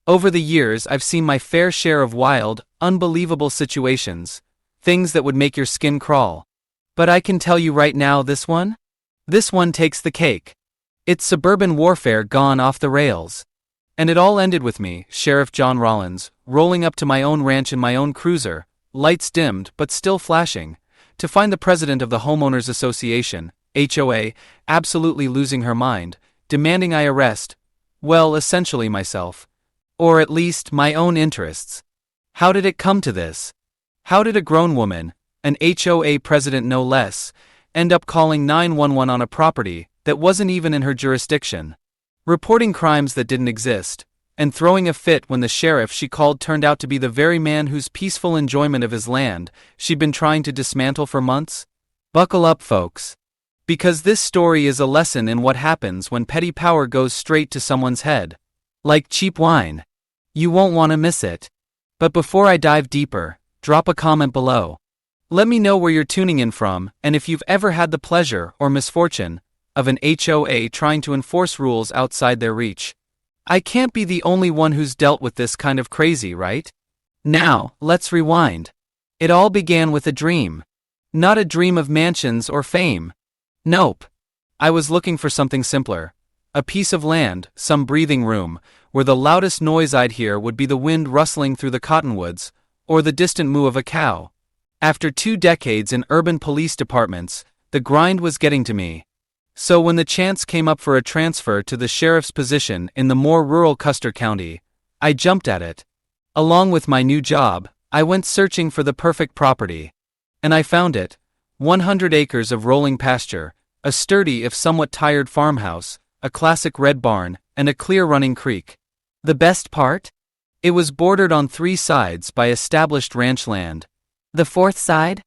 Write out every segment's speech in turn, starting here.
Over the years, I've seen my fair share of wild, unbelievable situations, things that would make your skin crawl. But I can tell you right now, this one takes the cake. It's suburban warfare gone off the rails. And it all ended with me, Sheriff John Rollins, rolling up to my own ranch in my own cruiser, lights dimmed but still flashing, to find the president of the Homeowners Association, HOA, absolutely losing her mind, demanding I arrest, well, essentially myself. Or at least my own interests. How did it come to this? How did a grown woman, an HOA president no less, end up calling 911 on a property that wasn't even in her jurisdiction, reporting crimes that didn't exist, and throwing a fit when the sheriff she called turned out to be the very man whose peaceful enjoyment of his land she'd been trying to dismantle for months? Buckle up, folks. Because this story is a lesson in what happens when petty power goes straight to someone's head. Like cheap wine. You won't want to miss it. But before I dive deeper, drop a comment below. Let me know where you're tuning in from and if you've ever had the pleasure or misfortune of an HOA trying to enforce rules outside their reach. I can't be the only one who's dealt with this kind of crazy, right? Now, let's rewind. It all began with a dream. Not a dream of mansions or fame. Nope. I was looking for something simpler. A piece of land, some breathing room, where the loudest noise I'd hear would be the wind rustling through the cottonwoods, or the distant moo of a cow. After 2 decades in urban police departments, the grind was getting to me. So when the chance came up for a transfer to the sheriff's position in the more rural Custer County, I jumped at it. Along with my new job, I went searching for the perfect property. And I found it. 100 acres of rolling pasture, a sturdy if somewhat tired farmhouse, a classic red barn, and a clear running creek. The best part? It was bordered on 3 sides by established ranch land. The 4th side?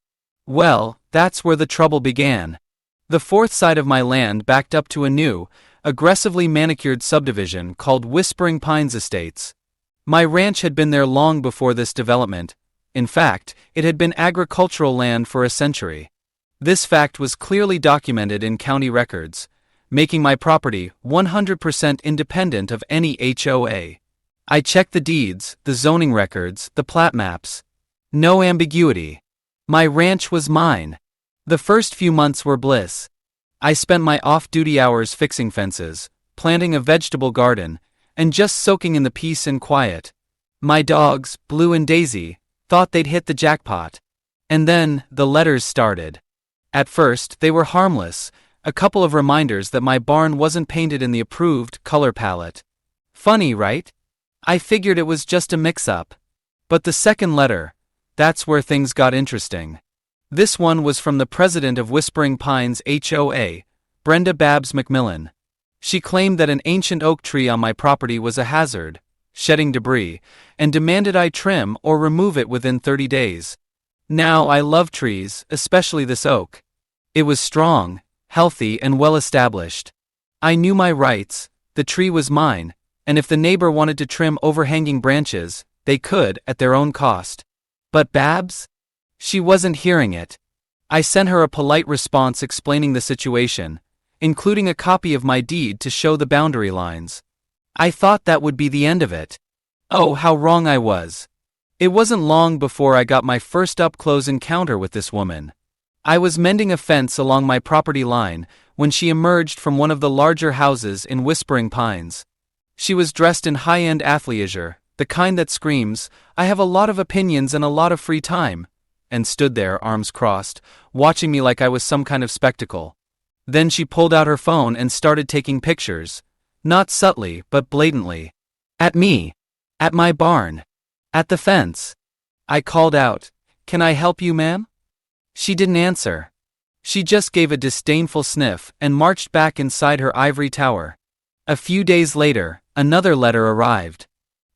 Well, that's where the trouble began. The 4th side of my land backed up to a new, aggressively manicured subdivision called Whispering Pines Estates. My ranch had been there long before this development. In fact, it had been agricultural land for a century. This fact was clearly documented in county records, making my property 100% independent of any HOA. I checked the deeds, the zoning records, the plat maps. No ambiguity. My ranch was mine. The first few months were bliss. I spent my off-duty hours fixing fences, planting a vegetable garden, and just soaking in the peace and quiet. My dogs, Blue and Daisy, thought they'd hit the jackpot. And then, the letters started. At first, they were harmless, a couple of reminders that my barn wasn't painted in the approved color palette. Funny, right? I figured it was just a mix-up. But the second letter, that's where things got interesting. This one was from the president of Whispering Pines HOA, Brenda Babs McMillan. She claimed that an ancient oak tree on my property was a hazard, shedding debris, and demanded I trim or remove it within 30 days. Now, I love trees, especially this oak. It was strong, healthy, and well-established. I knew my rights, the tree was mine, and if the neighbor wanted to trim overhanging branches, they could at their own cost. But Babs? She wasn't hearing it. I sent her a polite response explaining the situation, including a copy of my deed to show the boundary lines. I thought that would be the end of it. Oh, how wrong I was. It wasn't long before I got my first up-close encounter with this woman. I was mending a fence along my property line when she emerged from one of the larger houses in Whispering Pines. She was dressed in high-end athleisure, the kind that screams, "I have a lot of opinions and a lot of free time," and stood there, arms crossed, watching me like I was some kind of spectacle. Then she pulled out her phone and started taking pictures, not subtly but blatantly. At me. At my barn. At the fence. I called out, "Can I help you, ma'am?" She didn't answer. She just gave a disdainful sniff and marched back inside her ivory tower. A few days later, another letter arrived.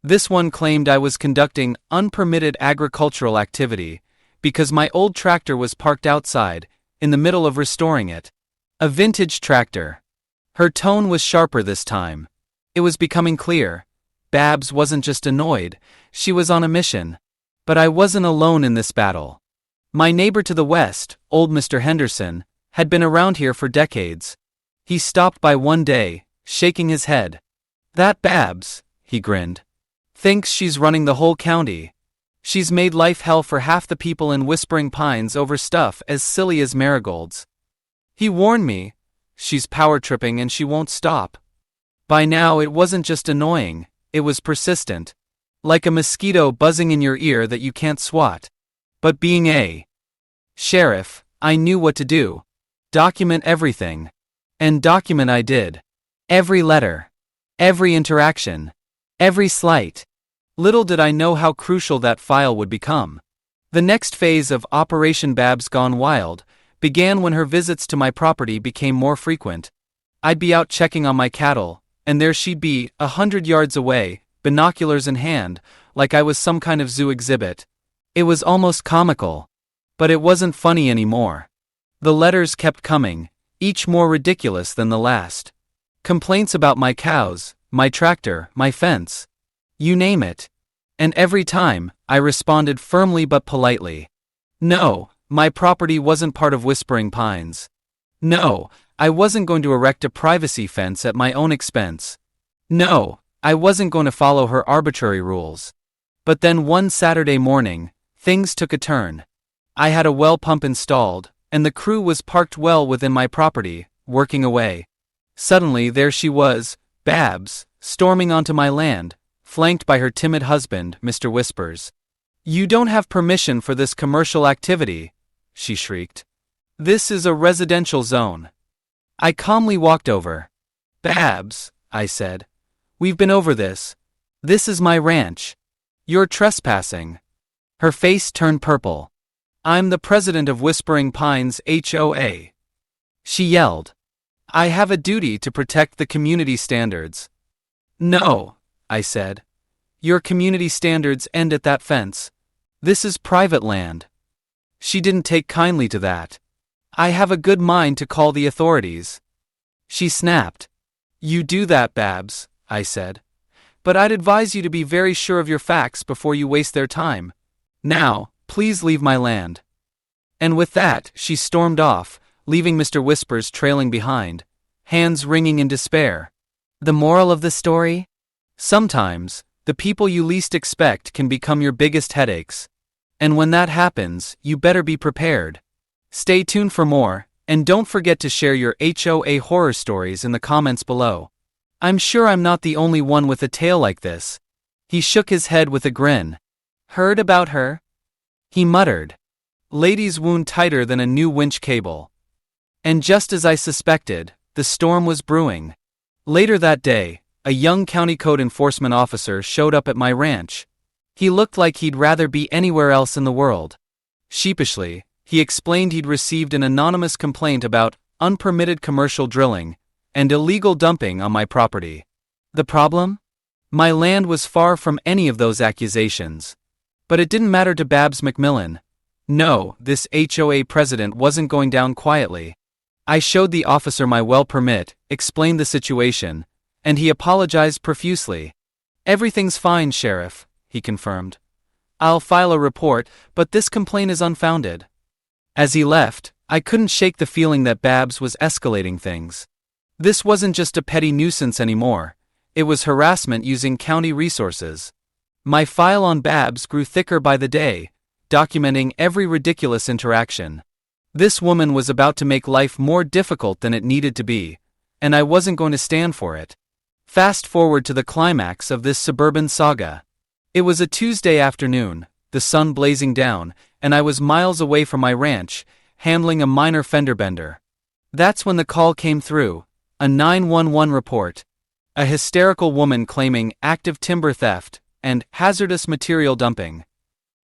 This one claimed I was conducting unpermitted agricultural activity because my old tractor was parked outside, in the middle of restoring it. A vintage tractor. Her tone was sharper this time. It was becoming clear. Babs wasn't just annoyed, she was on a mission. But I wasn't alone in this battle. My neighbor to the west, old Mr. Henderson, had been around here for decades. He stopped by one day, shaking his head. "That Babs," he grinned. Thinks she's running the whole county. She's made life hell for half the people in Whispering Pines over stuff as silly as marigolds. He warned me. She's power tripping and she won't stop. By now it wasn't just annoying, it was persistent. Like a mosquito buzzing in your ear that you can't swat. But being a sheriff, I knew what to do. Document everything. And document I did. Every letter. Every interaction. Every slight. Little did I know how crucial that file would become. The next phase of Operation Babs Gone Wild began when her visits to my property became more frequent. I'd be out checking on my cattle, and there she'd be, 100 yards away, binoculars in hand, like I was some kind of zoo exhibit. It was almost comical. But it wasn't funny anymore. The letters kept coming, each more ridiculous than the last. Complaints about my cows, my tractor, my fence. You name it. And every time, I responded firmly but politely. No, my property wasn't part of Whispering Pines. No, I wasn't going to erect a privacy fence at my own expense. No, I wasn't going to follow her arbitrary rules. But then one Saturday morning, things took a turn. I had a well pump installed, and the crew was parked well within my property, working away. Suddenly there she was, Babs, storming onto my land, flanked by her timid husband, Mr. Whispers. "You don't have permission for this commercial activity," she shrieked. "This is a residential zone." I calmly walked over. "Babs," I said, "we've been over this. This is my ranch. You're trespassing." Her face turned purple. "I'm the president of Whispering Pines HOA." She yelled. "I have a duty to protect the community standards." "No," I said. "Your community standards end at that fence. This is private land." She didn't take kindly to that. "I have a good mind to call the authorities." She snapped. "You do that, Babs," I said. "But I'd advise you to be very sure of your facts before you waste their time. Now, please leave my land." And with that, she stormed off, leaving Mr. Whispers trailing behind, hands wringing in despair. The moral of the story? Sometimes, the people you least expect can become your biggest headaches. And when that happens, you better be prepared. Stay tuned for more, and don't forget to share your HOA horror stories in the comments below. I'm sure I'm not the only one with a tale like this. He shook his head with a grin. "Heard about her?" he muttered. "Ladies wound tighter than a new winch cable." And just as I suspected, the storm was brewing. Later that day, a young county code enforcement officer showed up at my ranch. He looked like he'd rather be anywhere else in the world. Sheepishly, he explained he'd received an anonymous complaint about unpermitted commercial drilling and illegal dumping on my property. The problem? My land was far from any of those accusations. But it didn't matter to Babs McMillan. No, this HOA president wasn't going down quietly. I showed the officer my well permit, explained the situation, and he apologized profusely. "Everything's fine, Sheriff," he confirmed. "I'll file a report, but this complaint is unfounded." As he left, I couldn't shake the feeling that Babs was escalating things. This wasn't just a petty nuisance anymore. It was harassment using county resources. My file on Babs grew thicker by the day, documenting every ridiculous interaction. This woman was about to make life more difficult than it needed to be, and I wasn't going to stand for it. Fast forward to the climax of this suburban saga. It was a Tuesday afternoon, the sun blazing down, and I was miles away from my ranch, handling a minor fender bender. That's when the call came through, a 911 report. A hysterical woman claiming active timber theft and hazardous material dumping.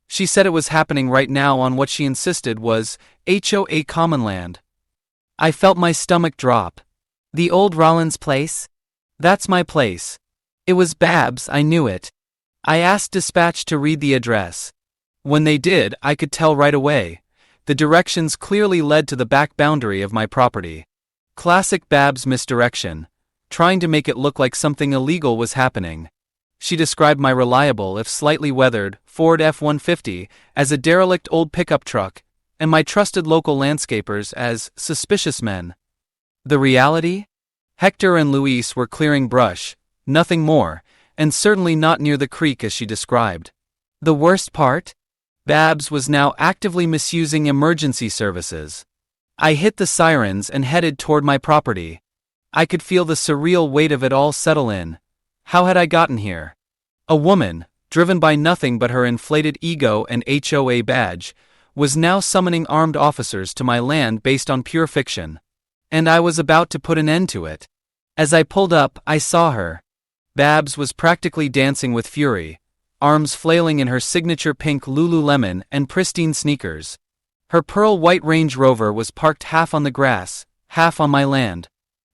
She said it was happening right now on what she insisted was HOA common land. I felt my stomach drop. The old Rollins place? That's my place. It was Babs, I knew it. I asked dispatch to read the address. When they did, I could tell right away. The directions clearly led to the back boundary of my property. Classic Babs misdirection, trying to make it look like something illegal was happening. She described my reliable if slightly weathered Ford F-150 as a derelict old pickup truck, and my trusted local landscapers as suspicious men. The reality? Hector and Luis were clearing brush, nothing more, and certainly not near the creek as she described. The worst part? Babs was now actively misusing emergency services. I hit the sirens and headed toward my property. I could feel the surreal weight of it all settle in. How had I gotten here? A woman, driven by nothing but her inflated ego and HOA badge, was now summoning armed officers to my land based on pure fiction. And I was about to put an end to it. As I pulled up, I saw her. Babs was practically dancing with fury, arms flailing in her signature pink Lululemon and pristine sneakers. Her pearl-white Range Rover was parked half on the grass, half on my land.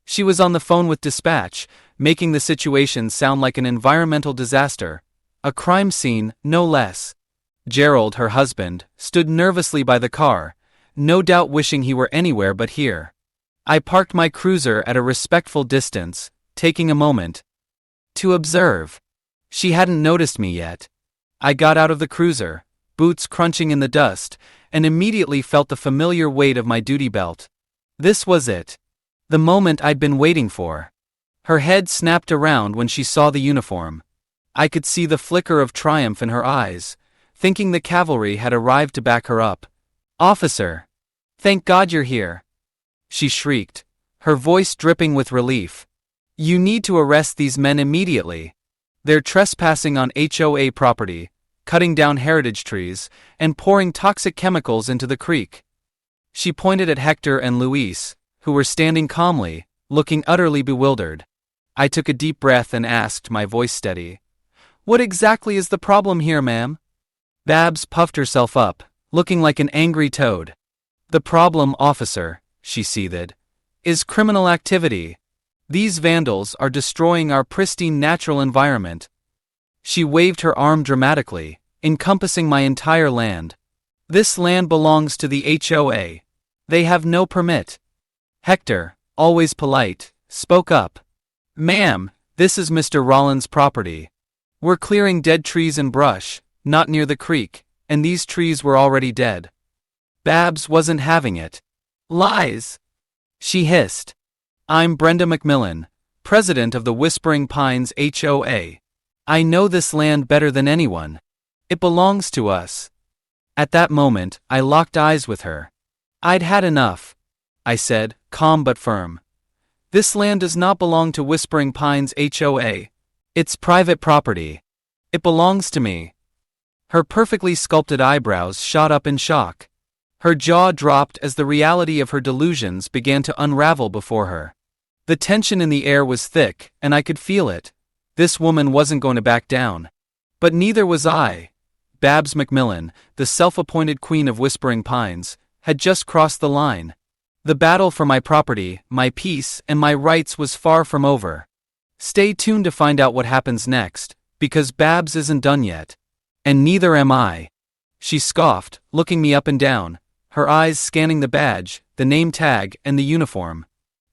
She was on the phone with dispatch, making the situation sound like an environmental disaster. A crime scene, no less. Gerald, her husband, stood nervously by the car, no doubt wishing he were anywhere but here. I parked my cruiser at a respectful distance, taking a moment to observe. She hadn't noticed me yet. I got out of the cruiser, boots crunching in the dust, and immediately felt the familiar weight of my duty belt. This was it. The moment I'd been waiting for. Her head snapped around when she saw the uniform. I could see the flicker of triumph in her eyes, thinking the cavalry had arrived to back her up. "Officer! Thank God you're here!" she shrieked, her voice dripping with relief. "You need to arrest these men immediately. They're trespassing on HOA property, cutting down heritage trees, and pouring toxic chemicals into the creek." She pointed at Hector and Luis, who were standing calmly, looking utterly bewildered. I took a deep breath and asked, my voice steady, "What exactly is the problem here, ma'am?" Babs puffed herself up, looking like an angry toad. "The problem, officer," she seethed, "is criminal activity. These vandals are destroying our pristine natural environment." She waved her arm dramatically, encompassing my entire land. "This land belongs to the HOA. They have no permit." Hector, always polite, spoke up. "Ma'am, this is Mr. Rollins' property. We're clearing dead trees and brush, not near the creek, and these trees were already dead." Babs wasn't having it. "Lies!" she hissed. "I'm Brenda McMillan, president of the Whispering Pines HOA. I know this land better than anyone. It belongs to us." At that moment, I locked eyes with her. "I'd had enough," I said, calm but firm. "This land does not belong to Whispering Pines HOA. It's private property. It belongs to me." Her perfectly sculpted eyebrows shot up in shock. Her jaw dropped as the reality of her delusions began to unravel before her. The tension in the air was thick, and I could feel it. This woman wasn't going to back down. But neither was I. Babs McMillan, the self-appointed queen of Whispering Pines, had just crossed the line. The battle for my property, my peace, and my rights was far from over. Stay tuned to find out what happens next, because Babs isn't done yet. And neither am I. She scoffed, looking me up and down, her eyes scanning the badge, the name tag, and the uniform.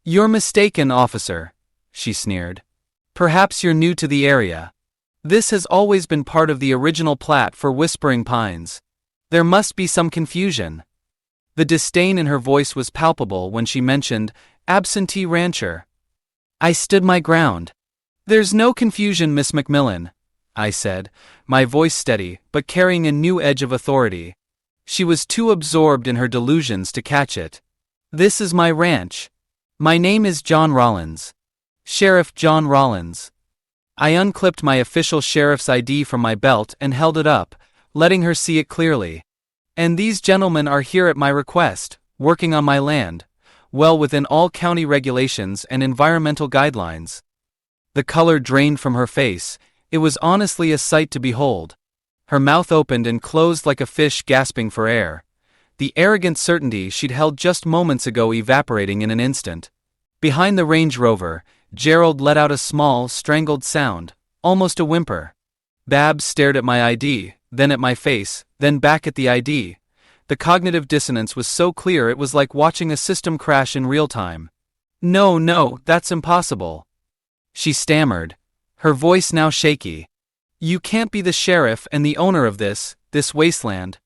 "You're mistaken, officer," she sneered. "Perhaps you're new to the area. This has always been part of the original plat for Whispering Pines. There must be some confusion." The disdain in her voice was palpable when she mentioned absentee rancher. I stood my ground. "There's no confusion, Miss McMillan," I said, my voice steady but carrying a new edge of authority. She was too absorbed in her delusions to catch it. "This is my ranch. My name is John Rollins. Sheriff John Rollins." I unclipped my official sheriff's ID from my belt and held it up, letting her see it clearly. "And these gentlemen are here at my request, working on my land, well within all county regulations and environmental guidelines." The color drained from her face. It was honestly a sight to behold. Her mouth opened and closed like a fish gasping for air, the arrogant certainty she'd held just moments ago evaporating in an instant. Behind the Range Rover, Gerald let out a small, strangled sound, almost a whimper. Babs stared at my ID, then at my face, then back at the ID. The cognitive dissonance was so clear it was like watching a system crash in real time. No, that's impossible," she stammered, her voice now shaky. "You can't be the sheriff and the owner of this wasteland."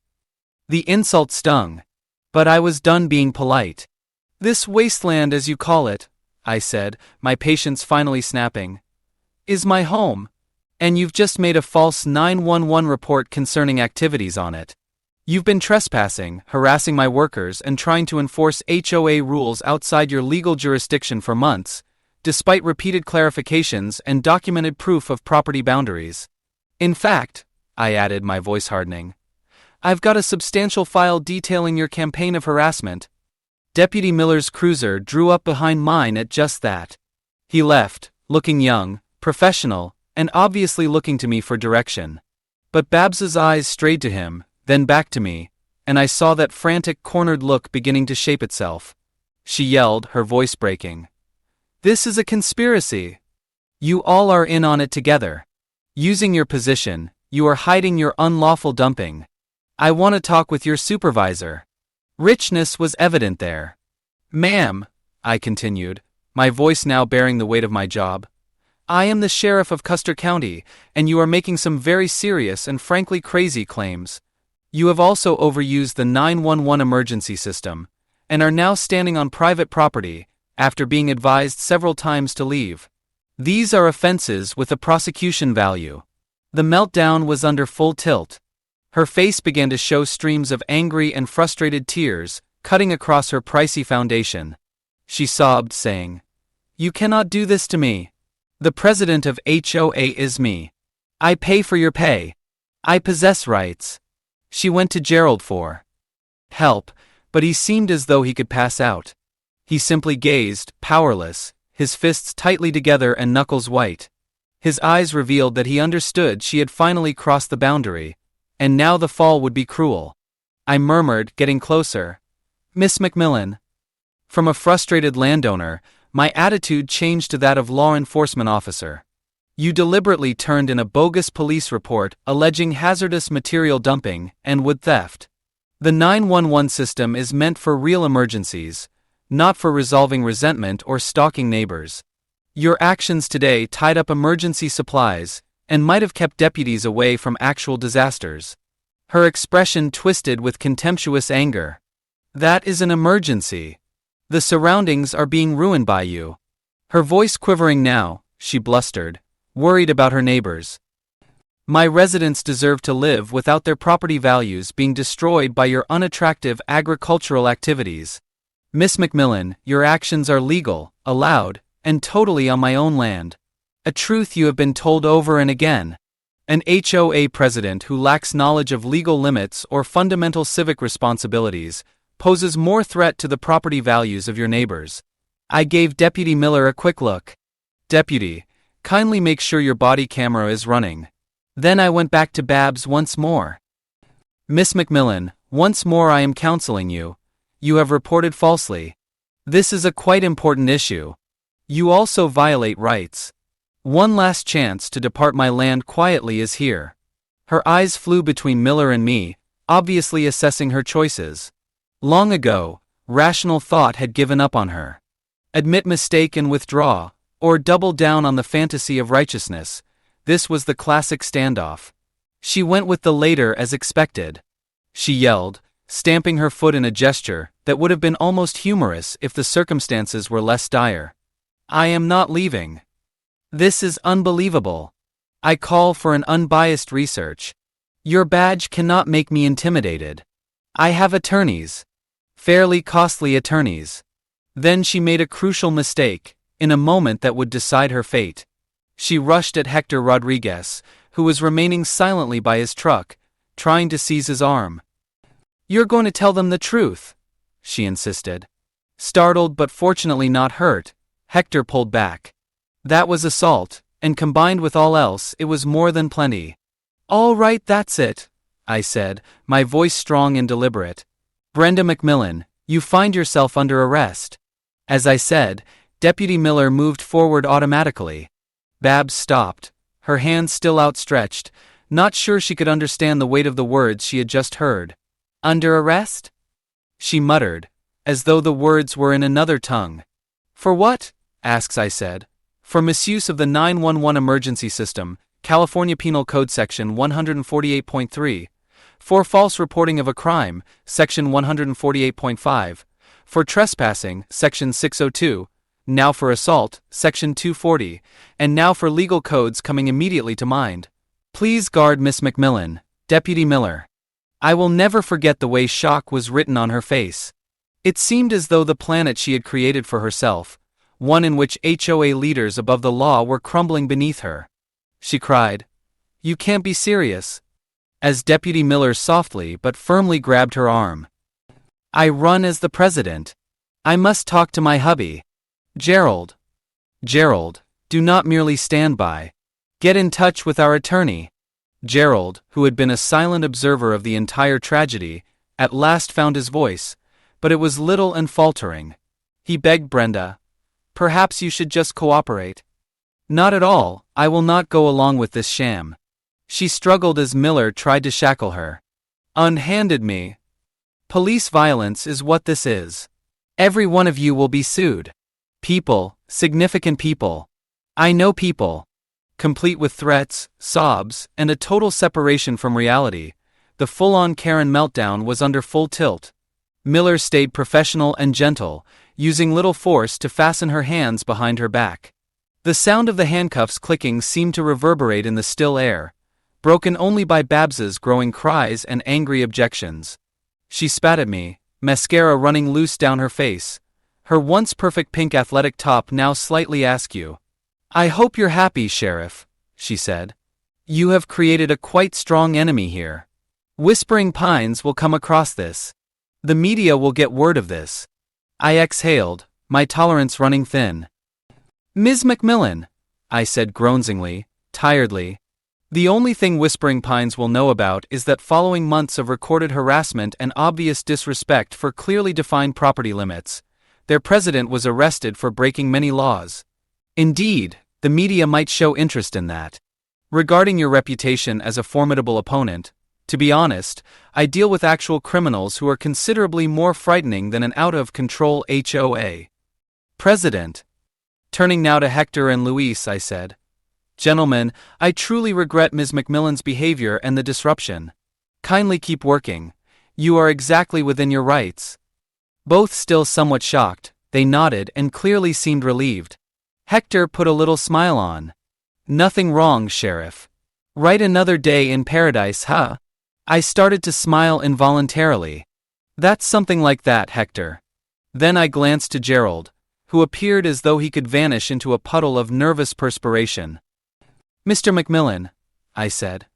The insult stung, but I was done being polite. "This wasteland, as you call it," I said, my patience finally snapping, "is my home. And you've just made a false 911 report concerning activities on it. You've been trespassing, harassing my workers, and trying to enforce HOA rules outside your legal jurisdiction for months, despite repeated clarifications and documented proof of property boundaries. In fact, I added, my voice hardening, I've got a substantial file detailing your campaign of harassment. Deputy Miller's cruiser drew up behind mine at just that. He left, looking young, professional, and obviously looking to me for direction. But Babs's eyes strayed to him, then back to me, and I saw that frantic, cornered look beginning to shape itself. She yelled, her voice breaking. This is a conspiracy. You all are in on it together. Using your position, you are hiding your unlawful dumping. I want to talk with your supervisor. Richness was evident there. Ma'am, I continued, my voice now bearing the weight of my job, I am the sheriff of Custer County, and you are making some very serious and frankly crazy claims. You have also overused the 911 emergency system, and are now standing on private property, after being advised several times to leave. These are offenses with a prosecution value. The meltdown was under full tilt. Her face began to show streams of angry and frustrated tears, cutting across her pricey foundation. She sobbed, saying, You cannot do this to me. The president of HOA is me. I pay for your pay. I possess rights. She went to Gerald for help, but he seemed as though he could pass out. He simply gazed, powerless, his fists tightly together and knuckles white. His eyes revealed that he understood she had finally crossed the boundary, and now the fall would be cruel. I murmured, getting closer, Miss McMillan. From a frustrated landowner, my attitude changed to that of law enforcement officer. You deliberately turned in a bogus police report alleging hazardous material dumping and wood theft. The 911 system is meant for real emergencies, not for resolving resentment or stalking neighbors. Your actions today tied up emergency supplies and might have kept deputies away from actual disasters. Her expression twisted with contemptuous anger. That is an emergency. The surroundings are being ruined by you. Her voice quivering now, she blustered, worried about her neighbors. My residents deserve to live without their property values being destroyed by your unattractive agricultural activities. Miss McMillan, your actions are legal, allowed, and totally on my own land. A truth you have been told over and again. An HOA president who lacks knowledge of legal limits or fundamental civic responsibilities poses more threat to the property values of your neighbors. I gave Deputy Miller a quick look. Deputy, kindly make sure your body camera is running. Then I went back to Babs once more. Miss McMillan, once more I am counseling you. You have reported falsely. This is a quite important issue. You also violate rights. One last chance to depart my land quietly is here. Her eyes flew between Miller and me, obviously assessing her choices. Long ago, rational thought had given up on her. Admit mistake and withdraw, or double down on the fantasy of righteousness. This was the classic standoff. She went with the later as expected. She yelled, stamping her foot in a gesture that would have been almost humorous if the circumstances were less dire. I am not leaving. This is unbelievable. I call for an unbiased research. Your badge cannot make me intimidated. I have attorneys. Fairly costly attorneys. Then she made a crucial mistake, in a moment that would decide her fate. She rushed at Hector Rodriguez, who was remaining silently by his truck, trying to seize his arm. You're going to tell them the truth, she insisted. Startled but fortunately not hurt, Hector pulled back. That was assault, and combined with all else, it was more than plenty. All right, that's it, I said, my voice strong and deliberate. Brenda McMillan, you find yourself under arrest. As I said, Deputy Miller moved forward automatically. Babs stopped, her hands still outstretched, not sure she could understand the weight of the words she had just heard. Under arrest? She muttered, as though the words were in another tongue. For what? Asks I said. For misuse of the 911 emergency system, California Penal Code Section 148.3. For false reporting of a crime, Section 148.5. For trespassing, Section 602. Now for assault, Section 240, and now for legal codes coming immediately to mind. Please guard Miss McMillan, Deputy Miller. I will never forget the way shock was written on her face. It seemed as though the planet she had created for herself, one in which HOA leaders above the law were crumbling beneath her. She cried, "You can't be serious," as Deputy Miller softly but firmly grabbed her arm. "I run as the president. I must talk to my hubby. Gerald. Gerald, do not merely stand by. Get in touch with our attorney." Gerald, who had been a silent observer of the entire tragedy, at last found his voice, but it was little and faltering. He begged Brenda, "Perhaps you should just cooperate." "Not at all, I will not go along with this sham." She struggled as Miller tried to shackle her. "Unhanded me. Police violence is what this is. Every one of you will be sued. People, significant people. I know people." Complete with threats, sobs, and a total separation from reality, the full-on Karen meltdown was under full tilt. Miller stayed professional and gentle, using little force to fasten her hands behind her back. The sound of the handcuffs clicking seemed to reverberate in the still air, broken only by Babs's growing cries and angry objections. She spat at me, mascara running loose down her face, her once perfect pink athletic top now slightly askew. "I hope you're happy, Sheriff," she said. "You have created a quite strong enemy here. Whispering Pines will come across this. The media will get word of this." I exhaled, my tolerance running thin. "Ms. McMillan," I said groansingly, tiredly, "the only thing Whispering Pines will know about is that following months of recorded harassment and obvious disrespect for clearly defined property limits, their president was arrested for breaking many laws. Indeed, the media might show interest in that. Regarding your reputation as a formidable opponent, to be honest, I deal with actual criminals who are considerably more frightening than an out-of-control HOA president." Turning now to Hector and Luis, I said, "Gentlemen, I truly regret Ms. McMillan's behavior and the disruption. Kindly keep working. You are exactly within your rights." Both still somewhat shocked, they nodded and clearly seemed relieved. Hector put a little smile on. "Nothing wrong, Sheriff. Right, another day in paradise, huh?" I started to smile involuntarily. "That's something like that, Hector." Then I glanced to Gerald, who appeared as though he could vanish into a puddle of nervous perspiration. "Mr. McMillan," I said,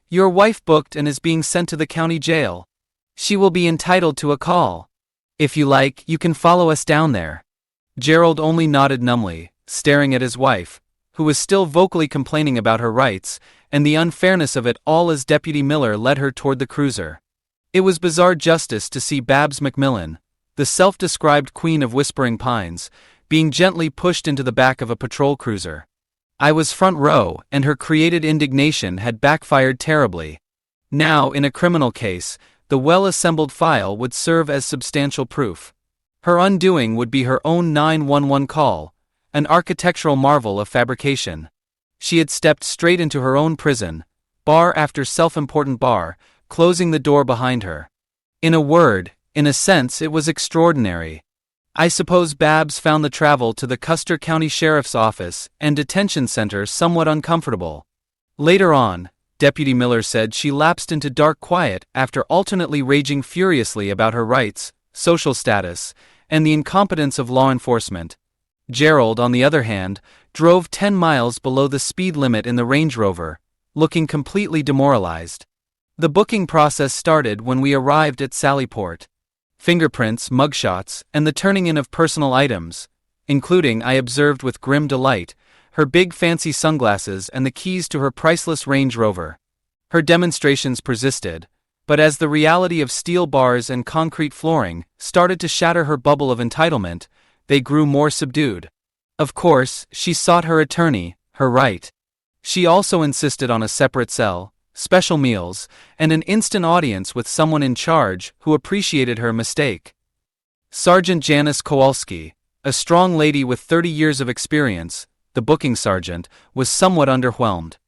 "your wife booked and is being sent to the county jail. She will be entitled to a call. If you like, you can follow us down there." Gerald only nodded numbly, staring at his wife, who was still vocally complaining about her rights and the unfairness of it all as Deputy Miller led her toward the cruiser. It was bizarre justice to see Babs McMillan, the self-described queen of Whispering Pines, being gently pushed into the back of a patrol cruiser. I was front row, and her created indignation had backfired terribly. Now, in a criminal case, the well-assembled file would serve as substantial proof. Her undoing would be her own 911 call, an architectural marvel of fabrication. She had stepped straight into her own prison, bar after self-important bar, closing the door behind her. In a word, in a sense it was extraordinary. I suppose Babs found the travel to the Custer County Sheriff's Office and Detention Center somewhat uncomfortable. Later on, Deputy Miller said she lapsed into dark quiet after alternately raging furiously about her rights, social status, and the incompetence of law enforcement. Gerald, on the other hand, drove 10 miles below the speed limit in the Range Rover, looking completely demoralized. The booking process started when we arrived at Sallyport. Fingerprints, mugshots, and the turning in of personal items, including, I observed with grim delight, her big fancy sunglasses and the keys to her priceless Range Rover. Her demonstrations persisted, but as the reality of steel bars and concrete flooring started to shatter her bubble of entitlement, they grew more subdued. Of course, she sought her attorney, her right. She also insisted on a separate cell, special meals, and an instant audience with someone in charge who appreciated her mistake. Sergeant Janice Kowalski, a strong lady with 30 years of experience, the booking sergeant, was somewhat underwhelmed.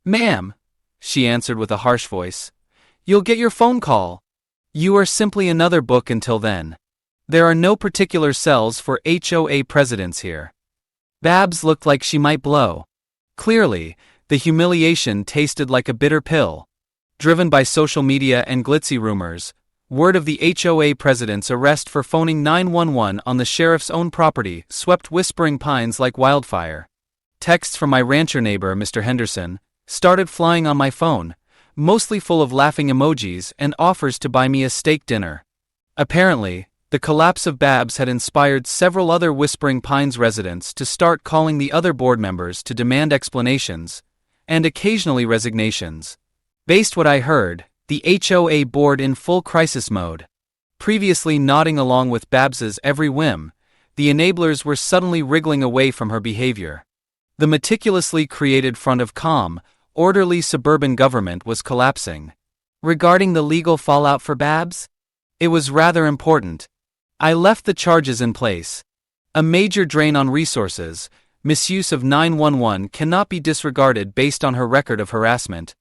"Ma'am," she answered with a harsh voice, "you'll get your phone call. You are simply another book until then." There are no particular cells for HOA presidents here. Babs looked like she might blow. Clearly, the humiliation tasted like a bitter pill. Driven by social media and glitzy rumors, word of the HOA president's arrest for phoning 911 on the sheriff's own property swept Whispering Pines like wildfire. Texts from my rancher neighbor, Mr. Henderson, started flying on my phone, mostly full of laughing emojis and offers to buy me a steak dinner. Apparently, the collapse of Babs had inspired several other Whispering Pines residents to start calling the other board members to demand explanations, and occasionally resignations. Based what I heard, the HOA board in full crisis mode. Previously nodding along with Babs's every whim, the enablers were suddenly wriggling away from her behavior. The meticulously created front of calm, orderly suburban government was collapsing. Regarding the legal fallout for Babs? It was rather important. I left the charges in place. A major drain on resources, misuse of 911 cannot be disregarded based on her record of harassment.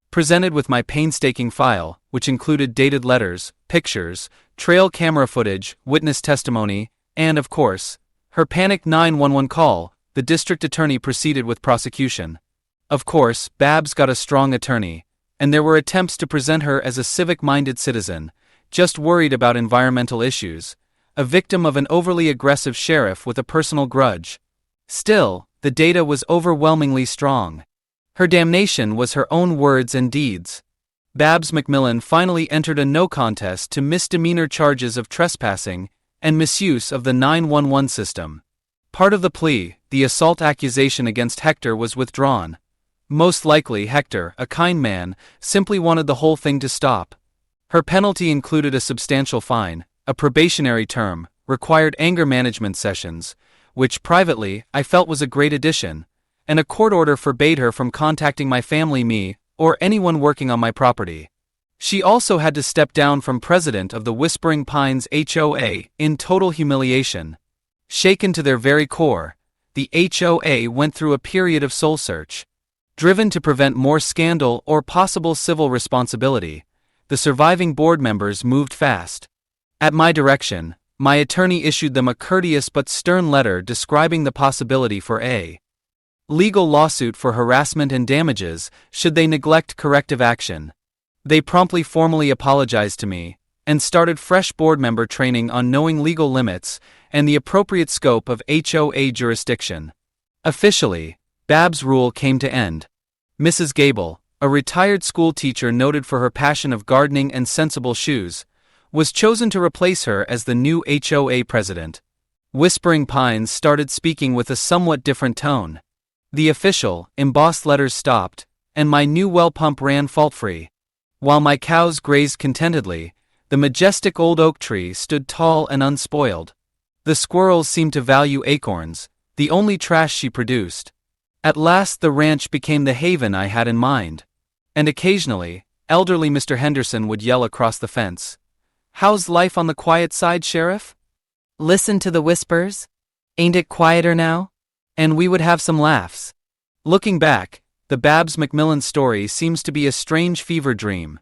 Presented with my painstaking file, which included dated letters, pictures, trail camera footage, witness testimony, and, of course, her panicked 911 call, the district attorney proceeded with prosecution. Of course, Babs got a strong attorney, and there were attempts to present her as a civic-minded citizen, just worried about environmental issues, a victim of an overly aggressive sheriff with a personal grudge. Still, the data was overwhelmingly strong. Her damnation was her own words and deeds. Babs McMillan finally entered a no contest to misdemeanor charges of trespassing and misuse of the 911 system. Part of the plea, the assault accusation against Hector, was withdrawn. Most likely Hector, a kind man, simply wanted the whole thing to stop. Her penalty included a substantial fine, a probationary term, required anger management sessions, which privately I felt was a great addition, and a court order forbade her from contacting my family, me, or anyone working on my property. She also had to step down from president of the Whispering Pines HOA in total humiliation. Shaken to their very core, the HOA went through a period of soul search. Driven to prevent more scandal or possible civil responsibility, the surviving board members moved fast. At my direction, my attorney issued them a courteous but stern letter describing the possibility for a legal lawsuit for harassment and damages should they neglect corrective action. They promptly formally apologized to me and started fresh board member training on knowing legal limits and the appropriate scope of HOA jurisdiction. Officially, Babs' rule came to end. Mrs. Gable, a retired school teacher noted for her passion of gardening and sensible shoes, was chosen to replace her as the new HOA president. Whispering Pines started speaking with a somewhat different tone. The official, embossed letters stopped, and my new well pump ran fault-free. While my cows grazed contentedly, the majestic old oak tree stood tall and unspoiled. The squirrels seemed to value acorns, the only trash she produced. At last the ranch became the haven I had in mind. And occasionally, elderly Mr. Henderson would yell across the fence, "How's life on the quiet side, Sheriff? Listen to the whispers? Ain't it quieter now?" And we would have some laughs. Looking back, the Babs McMillan story seems to be a strange fever dream.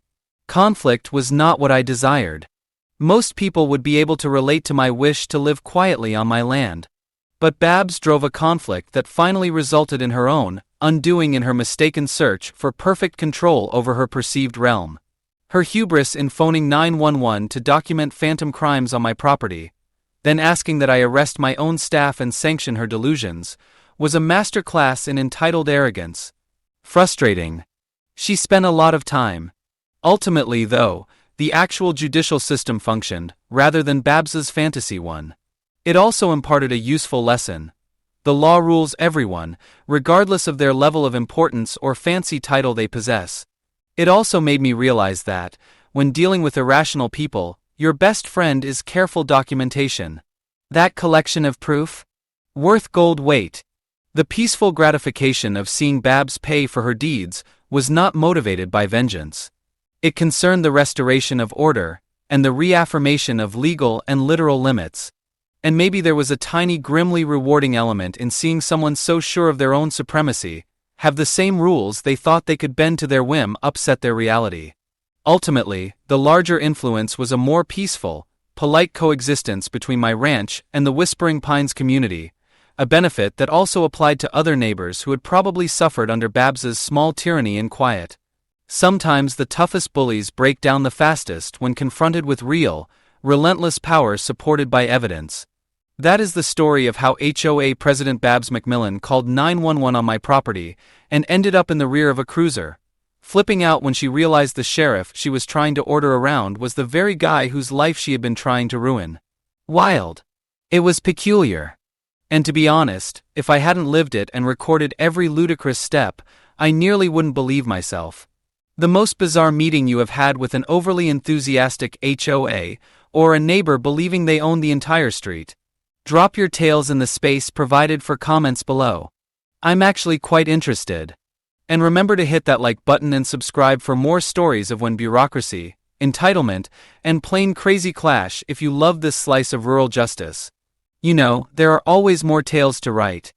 Conflict was not what I desired. Most people would be able to relate to my wish to live quietly on my land. But Babs drove a conflict that finally resulted in her own undoing in her mistaken search for perfect control over her perceived realm. Her hubris in phoning 911 to document phantom crimes on my property, then asking that I arrest my own staff and sanction her delusions, was a masterclass in entitled arrogance. Frustrating. She spent a lot of time. Ultimately, though, the actual judicial system functioned, rather than Babs's fantasy one. It also imparted a useful lesson. The law rules everyone, regardless of their level of importance or fancy title they possess. It also made me realize that, when dealing with irrational people, your best friend is careful documentation. That collection of proof? Worth gold weight. The peaceful gratification of seeing Babs pay for her deeds was not motivated by vengeance. It concerned the restoration of order, and the reaffirmation of legal and literal limits. And maybe there was a tiny grimly rewarding element in seeing someone so sure of their own supremacy, have the same rules they thought they could bend to their whim upset their reality. Ultimately, the larger influence was a more peaceful, polite coexistence between my ranch and the Whispering Pines community, a benefit that also applied to other neighbors who had probably suffered under Babs's small tyranny in quiet. Sometimes the toughest bullies break down the fastest when confronted with real, relentless power supported by evidence. That is the story of how HOA President Babs McMillan called 911 on my property and ended up in the rear of a cruiser, flipping out when she realized the sheriff she was trying to order around was the very guy whose life she had been trying to ruin. Wild. It was peculiar. And to be honest, if I hadn't lived it and recorded every ludicrous step, I nearly wouldn't believe myself. The most bizarre meeting you have had with an overly enthusiastic HOA, or a neighbor believing they own the entire street? Drop your tales in the space provided for comments below. I'm actually quite interested. And remember to hit that like button and subscribe for more stories of when bureaucracy, entitlement, and plain crazy clash if you love this slice of rural justice. You know, there are always more tales to write.